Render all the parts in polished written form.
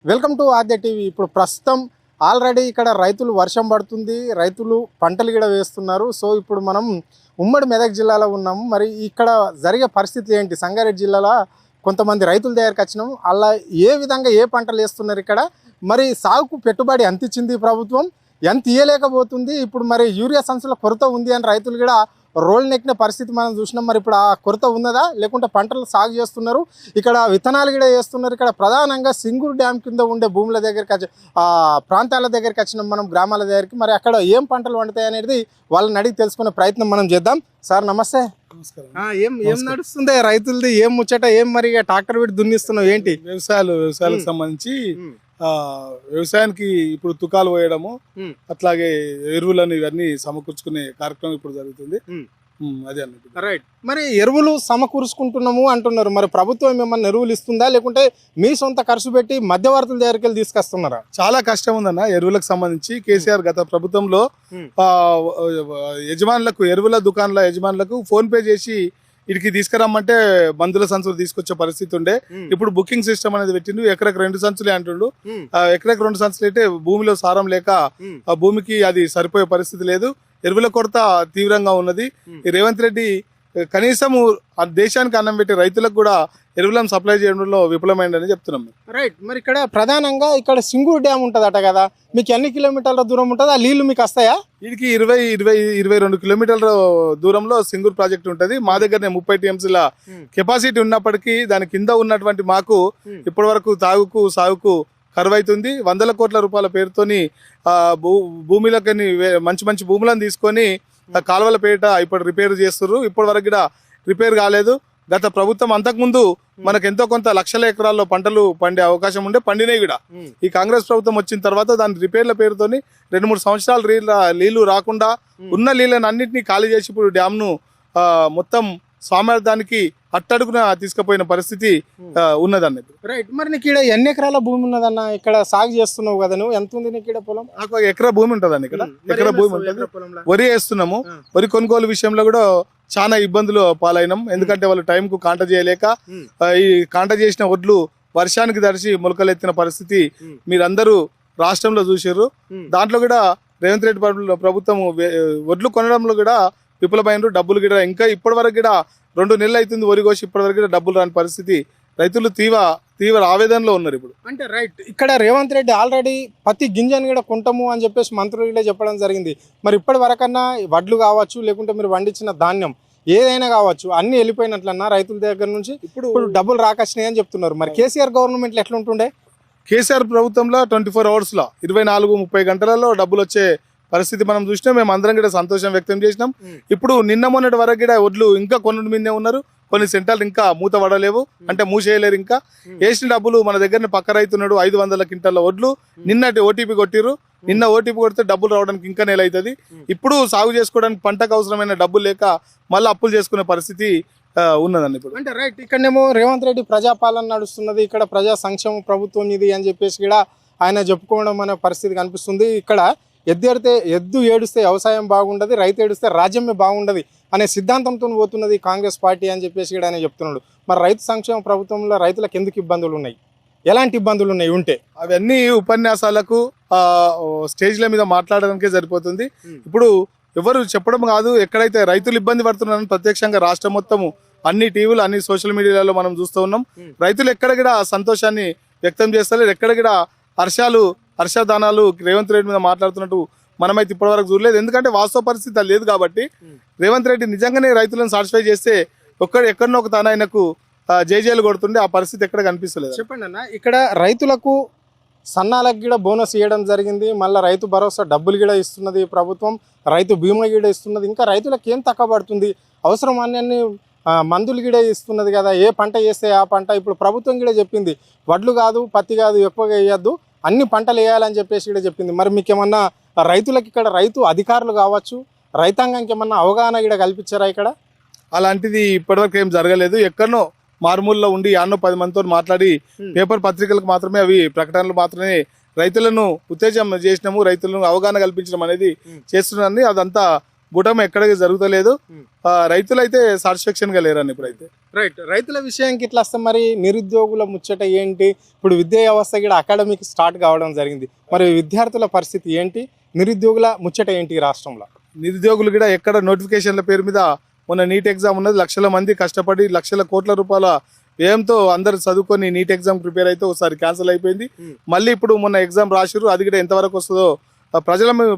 Welcome to Aadya TV. ఇప్పుడు ప్రస్తుతం already ఇక్కడ రైతులు వర్షం పడుతుంది, రైతులు పంటలు కూడా వేస్తున్నారు. సో ఇప్పుడు మనం ఉమ్మడి మెదక్ జిల్లాలో ఉన్నాము. మరి ఇక్కడ జరిగే పరిస్థితి ఏంటి? సంగారెడ్డి జిల్లాలో కొంతమంది రైతుల దగ్గరికి వచ్చినాము. అలా ఏ విధంగా ఏ పంటలు వేస్తున్నారు ఇక్కడ, మరి సాగుకు పెట్టుబడి ఎంత ఇచ్చింది ప్రభుత్వం, ఎంత ఇయ్యలేకపోతుంది, ఇప్పుడు మరి యూరియా సంచుల కొరత ఉంది అని రైతులు కూడా రోల్ నెక్కిన పరిస్థితి మనం చూసినాం. మరి ఇప్పుడు ఆ కొరత ఉన్నదా, లేకుంటే పంటలు సాగు చేస్తున్నారు, ఇక్కడ విత్తనాలు కూడా వేస్తున్నారు. ఇక్కడ ప్రధానంగా సింగూరు డ్యామ్ కింద ఉండే భూముల దగ్గరికి ప్రాంతాల దగ్గరికి వచ్చినాం మనం, గ్రామాల దగ్గరికి. మరి అక్కడ ఏం పంటలు పండుతాయి అనేది వాళ్ళని అడిగి తెలుసుకునే ప్రయత్నం మనం చేద్దాం. సార్ నమస్తే. ఏం నడుస్తుంది రైతులది, ఏం ముచ్చట, ఏం మరి ట్రాక్టర్ పెట్టి దున్నిస్తున్నావు ఏంటి? వ్యవసాయాలకు సంబంధించి వ్యవసాయానికి ఇప్పుడు తుకాలు పోయడము, అట్లాగే ఎరువులను ఇవన్నీ సమకూర్చుకునే కార్యక్రమం ఇప్పుడు జరుగుతుంది. అదే అన్నట్టు. రైట్. మరి ఎరువులు సమకూర్చుకుంటున్నాము అంటున్నారు. మరి ప్రభుత్వం ఏమన్నా ఎరువులు ఇస్తుందా, లేకుంటే మీ సొంత ఖర్చు పెట్టి మధ్యవర్తుల దగ్గరికి వెళ్ళి తీసుకొస్తున్నారా? చాలా కష్టం ఉందన్న ఎరువులకు సంబంధించి. కేసీఆర్ గత ప్రభుత్వంలో యజమానులకు, ఎరువుల దుకాణాల యజమానులకు ఫోన్ పే చేసి ఇడికి తీసుకురమ్మంటే మందుల సంచులు తీసుకొచ్చే పరిస్థితి ఉండే. ఇప్పుడు బుకింగ్ సిస్టమ్ అనేది పెట్టిండు. ఎకరకు 2 సంచులే అంటుండు. ఎకరకు 2 సంచులు అయితే భూమిలో సారం లేక ఆ భూమికి అది సరిపోయే పరిస్థితి లేదు. ఎరువుల కొరత తీవ్రంగా ఉన్నది. ఈ రేవంత్ రెడ్డి కనీసం ఆ దేశానికి అన్నం పెట్టి రైతులకు కూడా ఎరువులను సప్లై చేయడంలో విఫలమైందని చెప్తున్నాం. రైట్. మరి ఇక్కడ ప్రధానంగా ఇక్కడ సింగూరు డ్యామ్ ఉంటదట కదా, మీకు ఎన్ని కిలోమీటర్ల దూరం ఉంటుంది? ఆ నీళ్లు మీకు వస్తాయా? వీడికి 22 కిలోమీటర్ల దూరంలో సింగూరు ప్రాజెక్ట్ ఉంటది. మా దగ్గరనే 30 టీఎంసీల కెపాసిటీ ఉన్నప్పటికీ దాని కింద ఉన్నటువంటి మాకు ఇప్పటి వరకు తాగుకు సాగుకు కరువైతుంది. 100 కోట్ల రూపాయల పేరుతోని భూమిలోకి మంచి మంచి భూములను తీసుకొని కాలువల పేట ఇప్పుడు రిపేర్ చేస్తున్నారు. ఇప్పటి వరకు కూడా రిపేర్ కాలేదు. గత ప్రభుత్వం అంతకుముందు మనకు ఎంతో కొంత లక్షల ఎకరాల్లో పంటలు పండే అవకాశం ఉండే, పండినాయి కూడా. ఈ కాంగ్రెస్ ప్రభుత్వం వచ్చిన తర్వాత దాని రిపేర్ల పేరుతోని 2-3 సంవత్సరాలు నీళ్లు రాకుండా ఉన్న నీళ్ళని అన్నింటినీ ఖాళీ చేసి ఇప్పుడు డ్యామ్ ను మొత్తం సామర్థ్యానికి అట్టడుగున తీసుకుపోయిన పరిస్థితి ఉన్నదన్నది. రైట్. మరి నీకు ఇక్కడ ఎన్ని ఎకరాల భూమి ఉన్నదన్న? ఇక్కడ సాగు చేస్తున్నావు కదా నువ్వు, ఎంత ఉంది నీకు ఇక్కడ పొలం? నాకు 1 ఎకరా భూమి ఉంటదండి. ఇక్కడ ఎకరా భూమి ఉంటుంది. వరి వేస్తున్నాము. వరి కొనుగోలు విషయంలో కూడా చాలా ఇబ్బందులు పాలైనాం. ఎందుకంటే వాళ్ళు టైంకు కాంట చేయలేక ఈ కాంట చేసిన వడ్లు వర్షానికి తడిసి మొలకలెత్తిన పరిస్థితి మీరందరూ రాష్ట్రంలో చూసారు. దాంట్లో కూడా రేవంత్ రెడ్డి ప్రభుత్వం వడ్లు కొనడంలో కూడా విఫలమైనరు. డబ్బులు కూడా ఇంకా ఇప్పటి వరకు కూడా 2 నెలలు అవుతుంది వరి కోసి, ఇప్పటి వరకు కూడా డబ్బులు రాని పరిస్థితి. రైతులు తీవ్ర ఆవేదనలో ఉన్నారు ఇప్పుడు. అంటే రైట్. ఇక్కడ రేవంత్ రెడ్డి ఆల్రెడీ ప్రతి గింజను కూడా కొంటాము అని చెప్పేసి మంత్రులు చెప్పడం జరిగింది. మరి ఇప్పటి వరకన్నా వడ్లు కావచ్చు, లేకుంటే మీరు పండించిన ధాన్యం ఏదైనా కావచ్చు, అన్ని వెళ్ళిపోయినట్లన్నా రైతుల దగ్గర నుంచి. ఇప్పుడు డబ్బులు రాకొచ్చినాయి అని చెప్తున్నారు. మరి కేసీఆర్ గవర్నమెంట్లో ఎట్లుంటుండే? కేసీఆర్ ప్రభుత్వంలో 24 అవర్స్లో 24-30 గంటలలో డబ్బులు వచ్చే పరిస్థితి మనం చూసినాం. మేము అందరం కూడా సంతోషం వ్యక్తం చేసినాం. ఇప్పుడు నిన్న మొన్నటి వరకు కూడా వడ్లు ఇంకా కొన్ని మీదే ఉన్నారు. కొన్ని సెంటర్లు ఇంకా మూత పడలేవు, అంటే మూసేయలేరు. ఇంకా వేసిన డబ్బులు మన దగ్గర పక్క రైతున్నాడు 500 క్వింటాల వడ్లు నిన్నటి ఓటీపీ కొట్టిరు. నిన్న ఓటీపీ కొడితే డబ్బులు రావడానికి ఇంకా నెల అవుతుంది. ఇప్పుడు సాగు చేసుకోవడానికి పంటకు అవసరమైన డబ్బులు లేక మళ్ళీ అప్పులు చేసుకునే పరిస్థితి ఉన్నదండి ఇప్పుడు. అంటే రైట్. ఇక్కడనేమో రేవంత్ రెడ్డి ప్రజాపాలన నడుస్తున్నది, ఇక్కడ ప్రజా సంక్షేమ ప్రభుత్వం ఇది అని చెప్పేసి కూడా ఆయన చెప్పుకోవడం అనే పరిస్థితి కనిపిస్తుంది. ఇక్కడ ఎద్దు ఏడుస్తే వ్యవసాయం బాగుండదు, రైతు ఏడుస్తే రాజ్యమే బాగుండదు అనే సిద్ధాంతంతో పోతున్నది కాంగ్రెస్ పార్టీ అని చెప్పేసి కూడా ఆయన చెప్తున్నాడు. మరి రైతు సంక్షేమ ప్రభుత్వంలో రైతులకు ఎందుకు ఇబ్బందులు ఉన్నాయి, ఎలాంటి ఇబ్బందులు ఉన్నాయి ఉంటే? అవన్నీ ఉపన్యాసాలకు స్టేజ్ల మీద మాట్లాడడానికే సరిపోతుంది. ఇప్పుడు ఎవరు చెప్పడం కాదు. ఎక్కడైతే రైతులు ఇబ్బంది పడుతున్నారని ప్రత్యక్షంగా రాష్ట్రం మొత్తము అన్ని టీవీలు, అన్ని సోషల్ మీడియాలో మనం చూస్తూ ఉన్నాం. రైతులు ఎక్కడ కూడా సంతోషాన్ని వ్యక్తం చేస్తలేరు. ఎక్కడ కూడా హర్షదానాలు రేవంత్ రెడ్డి మీద మాట్లాడుతున్నట్టు మనమైతే ఇప్పటివరకు చూడలేదు. ఎందుకంటే వాస్తవ పరిస్థితి లేదు కాబట్టి. రేవంత్ రెడ్డి నిజంగానే రైతులను సాటిస్ఫై చేస్తే ఎక్కడనో ఒక తాను ఆయనకు జైలు కొడుతుండే, ఆ పరిస్థితి ఎక్కడ కనిపిస్తలేదు. చెప్పండి అన్న. ఇక్కడ రైతులకు సన్నాలకు కూడా బోనస్ ఇవ్వడం జరిగింది, మళ్ళీ రైతు భరోసా డబ్బులు కూడా ఇస్తున్నది ప్రభుత్వం, రైతు బీమా కూడా ఇస్తున్నది. ఇంకా రైతులకు ఏం తక్కువ పడుతుంది? అవసరం అన్ని మందులు కూడా ఇస్తున్నది కదా, ఏ పంట వేస్తే ఆ పంట. ఇప్పుడు ప్రభుత్వం కూడా చెప్పింది వడ్లు కాదు, పత్తి కాదు ఎక్కువగా వేయద్దు, అన్ని పంటలు వేయాలని చెప్పేసి కూడా చెప్పింది. మరి మీకు ఏమన్నా రైతులకు ఇక్కడ రైతు అధికారులు కావచ్చు, రైతాంగానికి ఏమన్నా అవగాహన కూడా కల్పించారా ఇక్కడ? అలాంటిది ఇప్పటివరకు ఏం జరగలేదు. ఎక్కడనో మారుమూలలో ఉండి 10 మందితో మాట్లాడి పేపర్ పత్రికలకు మాత్రమే అవి ప్రకటనలు మాత్రమే రైతులను ఉత్తేజం చేసినాము, రైతులను అవగాహన కల్పించడం అనేది చేస్తున్నారని అదంతా బూటమి ఎక్కడికి జరుగుతలేదు. రైతులు అయితే సాటిస్ఫాక్షన్ గా లేరని ఇప్పుడైతే. రైట్, రైతుల విషయానికి ఇట్లా వస్తే మరి నిరుద్యోగుల ముచ్చట ఏంటి? ఇప్పుడు విద్యా వ్యవస్థ కూడా అకాడమిక్ స్టార్ట్ కావడం జరిగింది, మరి విద్యార్థుల పరిస్థితి ఏంటి? నిరుద్యోగుల ముచ్చట ఏంటి ఈ రాష్ట్రంలో? నిరుద్యోగులు కూడా ఎక్కడ నోటిఫికేషన్ల పేరు మీద మొన్న నీట్ ఎగ్జామ్ ఉన్నది, లక్షల మంది కష్టపడి లక్షల కోట్ల రూపాయల వ్యయంతో అందరు చదువుకొని నీట్ ఎగ్జామ్ ప్రిపేర్ అయితే ఒకసారి క్యాన్సిల్ అయిపోయింది. మళ్ళీ ఇప్పుడు మొన్న ఎగ్జామ్ రాసిరు, అది కూడా ఎంతవరకు వస్తుందో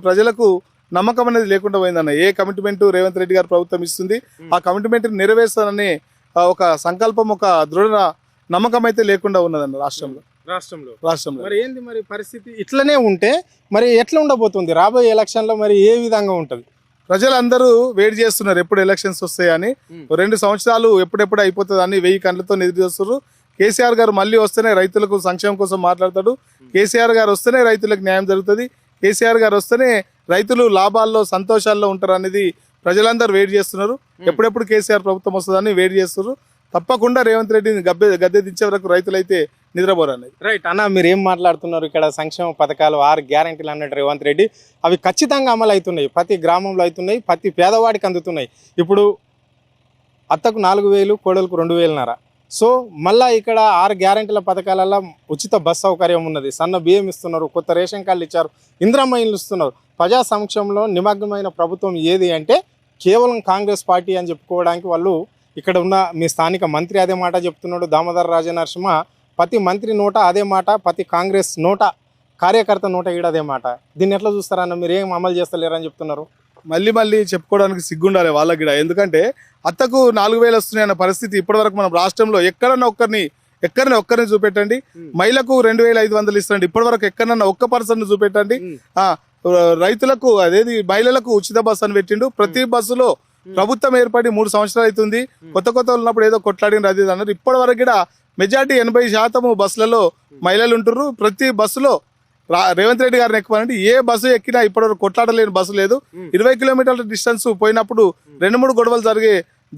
ప్రజలకు నమ్మకం అనేది లేకుండా పోయిందన్న. ఏ కమిట్మెంట్ రేవంత్ రెడ్డి గారు ప్రభుత్వం ఇస్తుంది, ఆ కమిట్మెంట్ నెరవేర్స్తానని ఒక సంకల్పం, ఒక దృఢ నమ్మకం అయితే లేకుండా ఉన్నదన్న రాష్ట్రంలో. మరి ఏంది మరి పరిస్థితి? ఇట్లనే ఉంటే మరి ఎట్లా ఉండబోతుంది రాబోయే ఎలక్షన్లో? మరి ఏ విధంగా ఉంటుంది? ప్రజలందరూ వెయిట్ చేస్తున్నారు ఎప్పుడు ఎలక్షన్స్ వస్తాయని. 2 సంవత్సరాలు ఎప్పుడెప్పుడు అయిపోతుంది అని 1000 కళ్ళతో ఎదురు చూస్తున్నారు. కేసీఆర్ గారు మళ్ళీ వస్తేనే రైతులకు సంక్షేమం కోసం మాట్లాడతాడు. కేసీఆర్ గారు వస్తేనే రైతులకు న్యాయం జరుగుతుంది. కేసీఆర్ గారు వస్తేనే రైతులు లాభాల్లో సంతోషాల్లో ఉంటారు అనేది ప్రజలందరూ వెయిట్ చేస్తున్నారు. ఎప్పుడెప్పుడు కేసీఆర్ ప్రభుత్వం వస్తుందని వెయిట్ చేస్తున్నారు. తప్పకుండా రేవంత్ రెడ్డిని గద్దె దించే వరకు రైతులైతే నిద్రపోరు అనేది. రైట్ అన్న, మీరు ఏం మాట్లాడుతున్నారు? ఇక్కడ సంక్షేమ పథకాలు 6 గ్యారెంటీలు అన్నట్టు రేవంత్ రెడ్డి, అవి ఖచ్చితంగా అమలు అవుతున్నాయి, ప్రతి గ్రామంలో అవుతున్నాయి, ప్రతి పేదవాడికి అందుతున్నాయి. ఇప్పుడు అత్తకు 4000, కోడలకు 2000. సో మళ్ళీ ఇక్కడ 6 గ్యారెంటీల పథకాలలో ఉచిత బస్ సౌకర్యం ఉన్నది, సన్న బియ్యం ఇస్తున్నారు, కొత్త రేషన్ కార్డులు ఇచ్చారు, ఇందిరమ్మ ఇళ్ళు ఇస్తున్నారు. ప్రజా సంక్షేమంలో నిమగ్నమైన ప్రభుత్వం ఏది అంటే కేవలం కాంగ్రెస్ పార్టీ అని చెప్పుకోవడానికి వాళ్ళు ఇక్కడ ఉన్న మీ స్థానిక మంత్రి అదే మాట చెప్తున్నాడు, దామోదర రాజనరసింహ. ప్రతి మంత్రి నోట అదే మాట, ప్రతి కాంగ్రెస్ నోట, కార్యకర్త నోట ఈడ అదే మాట. దీన్ని ఎట్లా చూస్తారన్న? మీరు ఏం అమలు చేస్తలేరని చెప్తున్నారు. మళ్ళీ చెప్పుకోవడానికి సిగ్గుండాలి వాళ్ళకి కూడా. ఎందుకంటే అత్తకు 4000 వస్తున్నాయి అన్న పరిస్థితి ఇప్పటివరకు మనం రాష్ట్రంలో ఎక్కడన్నా ఒక్కరిని చూపెట్టండి. మహిళకు 2500 ఇస్తారండి, ఇప్పటివరకు ఎక్కడన్నా ఒక్క పర్సన్ చూపెట్టండి. రైతులకు అదేది మహిళలకు ఉచిత బస్సు అని పెట్టిండు. ప్రతి బస్సులో ప్రభుత్వం ఏర్పడి 3 సంవత్సరాలు అవుతుంది. కొత్త ఉన్నప్పుడు ఏదో కొట్లాడిన అది అన్నారు. ఇప్పటి వరకు కూడా మెజార్టీ 80% బస్సులలో మహిళలు ఉంటున్నారు. ప్రతి బస్సులో రేవంత్ రెడ్డి గారిని ఎక్కువనండి. ఏ బస్సు ఎక్కినా ఇప్పటివరకు కొట్లాడలేని బస్సు లేదు. 20 కిలోమీటర్ల డిస్టెన్స్ పోయినప్పుడు 2-3 గొడవలు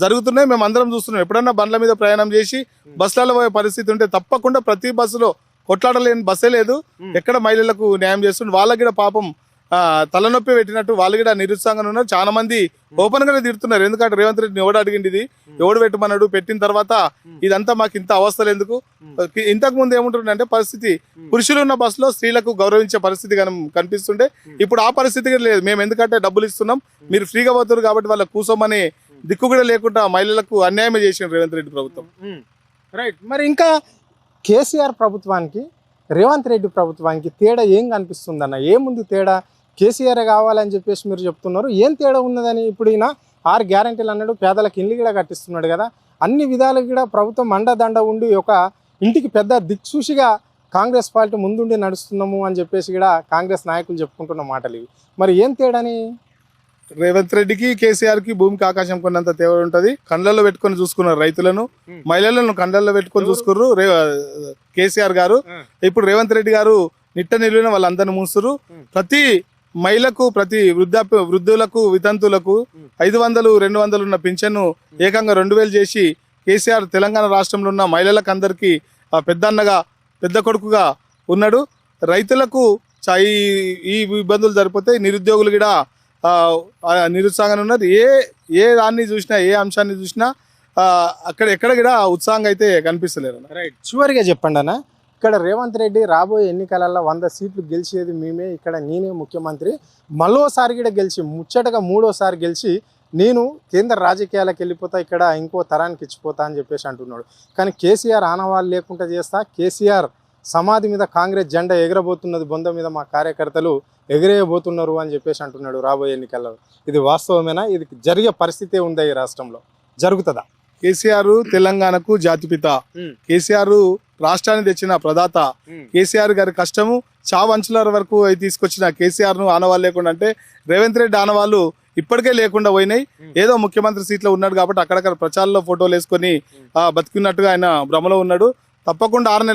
జరుగుతున్నాయి. మేము అందరం చూస్తున్నాం. ఎప్పుడన్నా బండ్ల మీద ప్రయాణం చేసి బస్సులలో పోయే పరిస్థితి ఉంటే తప్పకుండా ప్రతి బస్సులో కొట్లాడలేని బస్సే లేదు. ఎక్కడ మహిళలకు న్యాయం చేస్తుంది. వాళ్ళకి కూడా పాపం తలనొప్పి పెట్టినట్టు వాళ్ళు కూడా నిరుత్సాహంగా ఉన్నారు. చాలా మంది ఓపెన్ గానే తిడుతున్నారు. ఎందుకంటే రేవంత్ రెడ్డిని ఎవడు అడిగింది, ఇది ఎవడు పెట్టమన్నాడు, పెట్టిన తర్వాత ఇదంతా మాకు ఇంత అవస్థలు ఎందుకు? ఇంతకు ముందు ఏముంటుందంటే పరిస్థితి, పురుషులు ఉన్న బస్సులో స్త్రీలకు గౌరవించే పరిస్థితి కనిపిస్తుండే. ఇప్పుడు ఆ పరిస్థితి కూడా లేదు. మేము ఎందుకంటే డబ్బులు ఇస్తున్నాం, మీరు ఫ్రీగా పోతారు కాబట్టి వాళ్ళ కూసోమని దిక్కు కూడా లేకుండా మహిళలకు అన్యాయమే చేసిన రేవంత్ రెడ్డి ప్రభుత్వం. రైట్, మరి ఇంకా కేసీఆర్ ప్రభుత్వానికి రేవంత్ రెడ్డి ప్రభుత్వానికి తేడా ఏం కనిపిస్తుందన్న? ఏముంది తేడా? కేసీఆర్ కావాలని చెప్పేసి మీరు చెప్తున్నారు, ఏం తేడా ఉన్నదని? ఇప్పుడు ఈయన 6 గ్యారెంటీలు అన్నాడు, పేదలకు ఇల్లు కూడా కట్టిస్తున్నాడు కదా. అన్ని విధాలు కూడా ప్రభుత్వం అండదండ ఉండి ఒక ఇంటికి పెద్ద దిక్సూచిగా కాంగ్రెస్ పార్టీ ముందుండి నడుస్తున్నాము అని చెప్పేసి కూడా కాంగ్రెస్ నాయకులు చెప్పుకుంటున్న మాటలు ఇవి. మరి ఏం తేడాని? రేవంత్ రెడ్డికి కేసీఆర్ కి భూమికి ఆకాశం కొన్నంత తేడా ఉంటది. కండ్లలో పెట్టుకొని చూసుకున్నారు రైతులను, మహిళలను కండ్లలో పెట్టుకొని చూసుకున్నారు కేసీఆర్ గారు. ఇప్పుడు రేవంత్ రెడ్డి గారు నిట్ట నిలువున వాళ్ళందరినీ మూస్తున్నారు. ప్రతి మహిళకు, ప్రతి వృద్ధులకు, వితంతులకు 500, 200 ఉన్న పింఛన్ను ఏకంగా 2000 చేసి కేసీఆర్ తెలంగాణ రాష్ట్రంలో ఉన్న మహిళలకు అందరికీ పెద్దన్నగా, పెద్ద కొడుకుగా ఉన్నాడు. రైతులకు ఈ ఇబ్బందులు సరిపోతాయి. నిరుద్యోగులు కూడా నిరుత్సాహంగా ఉన్నారు. ఏ దాన్ని చూసినా, ఏ అంశాన్ని చూసినా ఎక్కడ కూడా ఉత్సాహంగా అయితే కనిపిస్తలేరు. రైట్, చివరిగా చెప్పండి అన్న, ఇక్కడ రేవంత్ రెడ్డి రాబోయే ఎన్నికలలో 100 సీట్లు గెలిచేది మేమే, ఇక్కడ నేనే ముఖ్యమంత్రి, మరోసారి కూడా గెలిచి ముచ్చటగా 3వ సారి గెలిచి నేను కేంద్ర రాజకీయాలకు వెళ్ళిపోతా, ఇక్కడ ఇంకో తరానికి ఇచ్చిపోతా అని చెప్పేసి అంటున్నాడు. కానీ కేసీఆర్ ఆనవాళ్ళు లేకుండా చేస్తా, కేసీఆర్ సమాధి మీద కాంగ్రెస్ జెండా ఎగరబోతున్నది, బొంద మీద మా కార్యకర్తలు ఎగిరేయబోతున్నారు అని చెప్పేసి అంటున్నాడు రాబోయే ఎన్నికల్లో. ఇది వాస్తవమేనా? ఇది జరిగే పరిస్థితే ఉందా ఈ రాష్ట్రంలో? జరుగుతుందా? కేసీఆర్ తెలంగాణకు జాతిపిత, కేసీఆర్ రాష్ట్రాన్ని తెచ్చిన ప్రదాత, కేసీఆర్ గారి కష్టము చావంచుల వరకు తీసుకొచ్చిన కేసీఆర్ ను ఆనవాళ్ళు లేకుండా అంటే రేవంత్ రెడ్డి ఆనవాళ్ళు ఇప్పటికే లేకుండా పోయినాయి. ఏదో ముఖ్యమంత్రి సీట్లో ఉన్నాడు కాబట్టి అక్కడక్కడ ప్రచారంలో ఫోటోలు వేసుకొని బతికినట్టుగా ఆయన భ్రమలో ఉన్నాడు. తప్పకుండా 6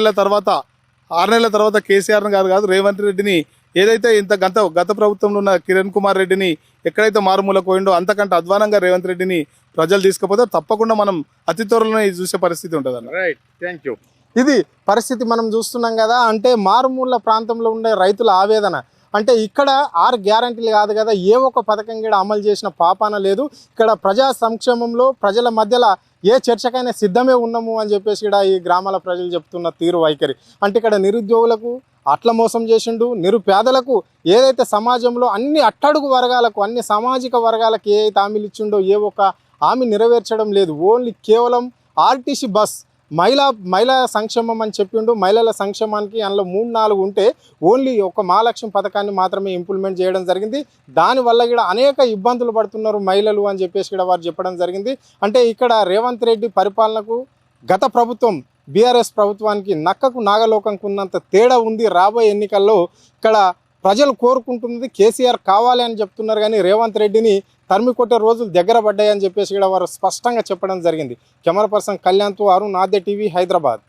నెలల తర్వాత కేసీఆర్ గారు కాదు, రేవంత్ రెడ్డిని ఏదైతే ఇంత గత ప్రభుత్వంలో ఉన్న కిరణ్ కుమార్ రెడ్డిని ఎక్కడైతే మారుమూలకు పోయిండో అంతకంటే అధ్వానంగా రేవంత్ రెడ్డిని ప్రజలు తీసుకుపోతే తప్పకుండా మనం అతి త్వరలోనే చూసే పరిస్థితి ఉంటుంది అన్న. Right, thank you. ఇది పరిస్థితి మనం చూస్తున్నాం కదా. అంటే మారుమూల ప్రాంతంలో ఉండే రైతుల ఆవేదన, అంటే ఇక్కడ 6 గ్యారంటీలు కాదు కదా, ఏ ఒక్క పథకం కూడా అమలు చేసిన పాపాన లేదు. ఇక్కడ ప్రజా సంక్షేమంలో ప్రజల మధ్యలో ఏ చర్చకైనా సిద్ధమే ఉన్నాము అని చెప్పేసి ఇక్కడ ఈ గ్రామాల ప్రజలు చెప్తున్న తీరు వైఖరి. అంటే ఇక్కడ నిరుద్యోగులకు అట్ల మోసం చేసిండు, నిరుపేదలకు ఏదైతే సమాజంలో అన్ని అట్టడుగు వర్గాలకు అన్ని సామాజిక వర్గాలకు ఏ అయితే హామీలు ఇచ్చిండో ఏ ఒక్క హామీ నెరవేర్చడం లేదు. ఓన్లీ కేవలం ఆర్టీసీ బస్ మహిళా సంక్షేమం అని చెప్పిండు. మహిళల సంక్షేమానికి అందులో 3-4 ఉంటే ఓన్లీ ఒక మహాలక్ష్మి పథకాన్ని మాత్రమే ఇంప్లిమెంట్ చేయడం జరిగింది. దానివల్ల కూడా అనేక ఇబ్బందులు పడుతున్నారు మహిళలు అని చెప్పేసి కూడా వారు చెప్పడం జరిగింది. అంటే ఇక్కడ రేవంత్ రెడ్డి పరిపాలనకు గత ప్రభుత్వం బీఆర్ఎస్ ప్రభుత్వానికి నక్కకు నాగలోకంకు ఉన్నంత తేడా ఉంది. రాబోయే ఎన్నికల్లో ఇక్కడ ప్రజలు కోరుకుంటున్నది కేసీఆర్ కావాలి అని చెప్తున్నారు, కానీ రేవంత్ రెడ్డిని తరిమి కొట్టే రోజులు దగ్గర పడ్డాయని చెప్పేసి కూడా వారు స్పష్టంగా చెప్పడం జరిగింది. కెమెరా పర్సన్ కళ్యాణ్తో అరుణ్, ఆద్య టీవీ, హైదరాబాద్.